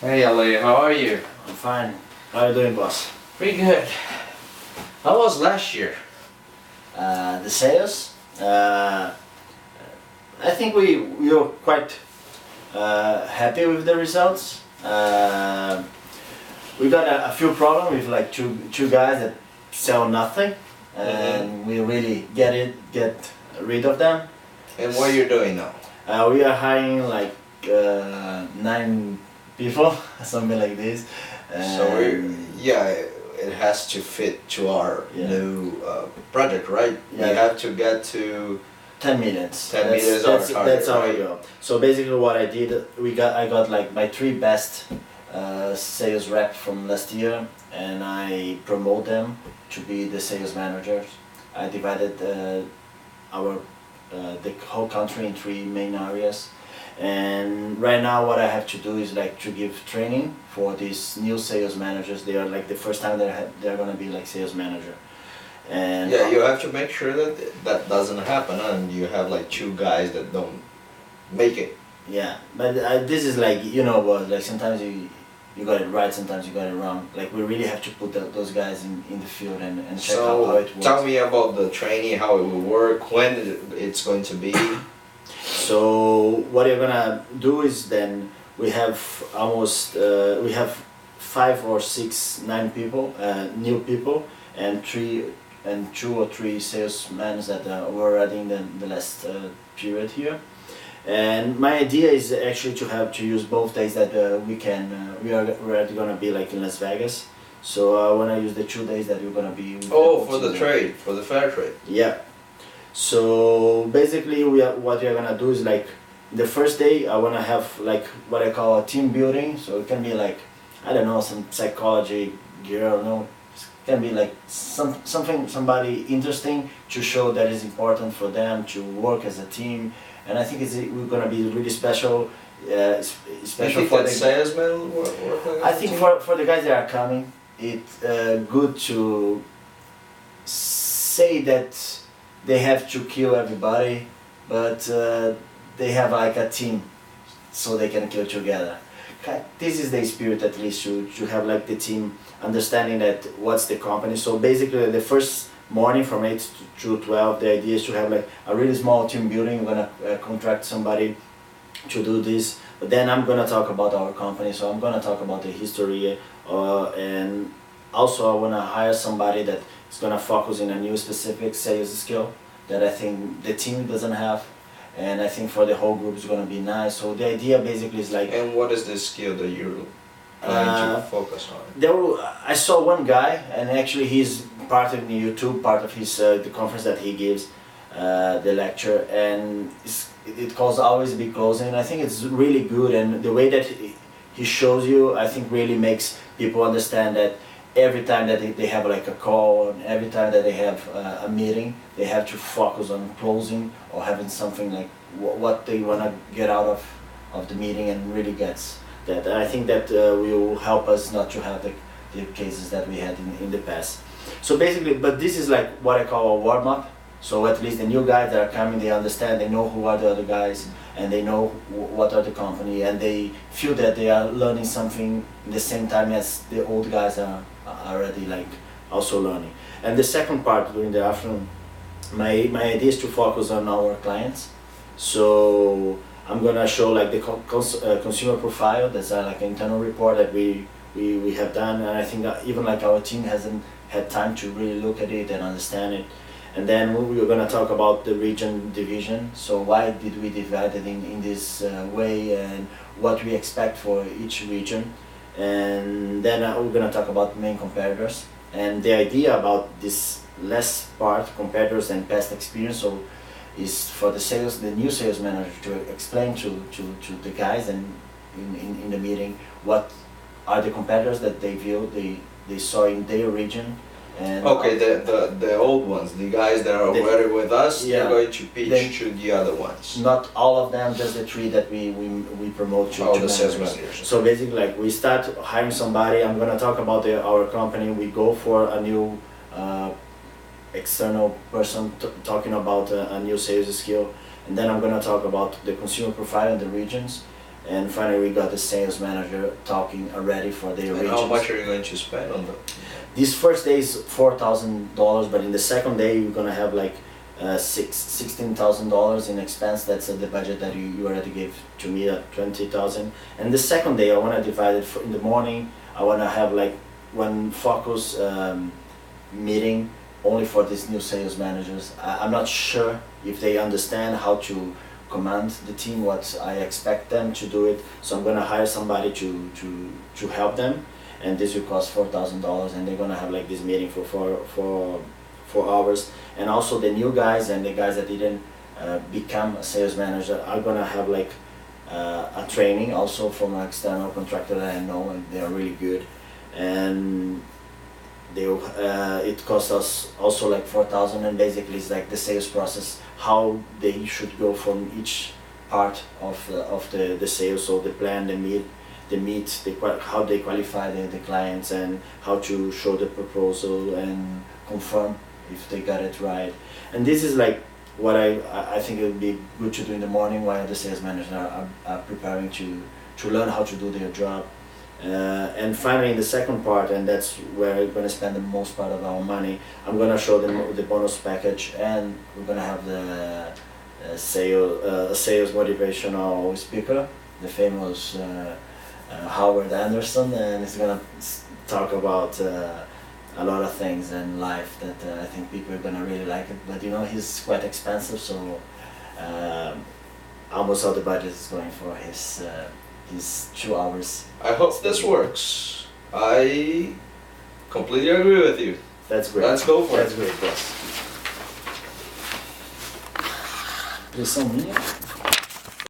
Hey Ale, how are you? I'm fine. How are you doing, boss? Pretty good. How was last year? The sales? I think we were quite happy with the results. We got a few problems with like two guys that sell nothing, and we really get rid of them. And what you're doing now? We are hiring like 9 people, something like this. So it has to fit to our new project, right? Yeah. We have to get to 10 minutes. 10 minutes our target, That's how we right? go. So basically, what I did, I got like my 3 best sales rep from last year, and I promote them to be the sales managers. I divided the whole country in 3 main areas, and right now what I have to do is like to give training for these new sales managers. They are like the first time they're gonna be like sales manager. And Yeah, you have to make sure that that doesn't happen, and you have like 2 guys that don't make it. Yeah, but this is like, what, like sometimes you got it right, sometimes you got it wrong. Like we really have to put those guys in the field and check how it works. Tell me about the training, how it will work, when it's going to be. So what you're gonna do is then we have we have 5 or 6, 9 people, new people, and 2 or 3 salesmen that were already in the last period here. And my idea is actually to use both days that we're already gonna be like in Las Vegas. So I wanna use the 2 days that we're gonna be. For the trade, for the fair trade. Yeah. So basically, what we're gonna do is like the first day I wanna have like what I call a team building. So it can be like, I don't know, some psychology girl, no. It can be like somebody interesting to show that is important for them to work as a team. And I think we're gonna be really special. Special you think for that the salesmen work like I think for the guys that are coming, it's good to say that they have to kill everybody, but they have like a team, so they can kill together. This is the spirit, at least, to have like the team understanding that what's the company. So basically, the first morning from 8 to 12, the idea is to have like a really small team building. We're gonna contract somebody to do this, but then I'm gonna talk about our company. So I'm gonna talk about the history, and also I wanna hire somebody that is gonna focus in a new specific sales skill that I think the team doesn't have, and I think for the whole group is gonna be nice. So the idea basically is like. And what is the skill that you're planning to focus on? I saw one guy, and actually he's part of the YouTube, part of his the conference that he gives, the lecture, and it calls Always Be Closing. And I think it's really good, and the way that he shows you, I think really makes people understand that every time that they have like a call, and every time that they have a meeting, they have to focus on closing or having something like what they want to get out of the meeting, and really gets that. And I think that will help us not to have the cases that we had in the past. So basically, but this is like what I call a warm-up. So at least the new guys that are coming, they understand, they know who are the other guys, and they know what are the company, and they feel that they are learning something in the same time as the old guys are already like also learning. And the second part during the afternoon, my idea is to focus on our clients. So I'm gonna show like the consumer profile. That's like an internal report that we have done, and I think that even like our team hasn't had time to really look at it and understand it. And then we're gonna talk about the region division. So why did we divide it in this way, and what we expect for each region. And then we're gonna talk about main competitors. And the idea about this last part, competitors and past experience, so is for the new sales manager to explain to the guys and in the meeting what are the competitors that they saw in their region. And okay, the old ones, the guys that are already with us, yeah, they're going to pitch to the other ones. Not all of them, just the 3 that we promote to the sales managers. So basically, like we start hiring somebody. I'm gonna talk about our company. We go for a new external person talking about a new sales skill, and then I'm gonna talk about the consumer profile and the regions. And finally, we got the sales manager talking already for their And regions. how much are you going to spend on them? This first day is $4,000, but in the second day we're gonna have like $16,000 in expense. That's the budget that you already gave to me at 20,000. And the second day I wanna divide it in the morning. I wanna have like one focus meeting only for these new sales managers. I'm not sure if they understand how to command the team, what I expect them to do it. So I'm gonna hire somebody to help them, and this will cost $4,000, and they're gonna have like this meeting for 4 hours. And also the new guys and the guys that didn't become a sales manager are gonna have like a training also from an external contractor that I know, and they are really good. And they it costs us also like 4,000, and basically it's like the sales process, how they should go from each part of the sales. So the plan, how they qualify the clients, and how to show the proposal and confirm if they got it right. And this is like what I think it would be good to do in the morning while the sales managers are preparing to learn how to do their job. And finally, in the second part, and that's where we're going to spend the most part of our money, I'm going to show them the bonus package, and we're going to have the sales motivational speaker, the famous Howard Anderson, and he's going to talk about a lot of things in life that I think people are going to really like it. But you know, he's quite expensive, so almost all the budget is going for his 2 hours. I hope this works. I completely agree with you. That's great. Let's go for it. That's great, yes. Pressão minha.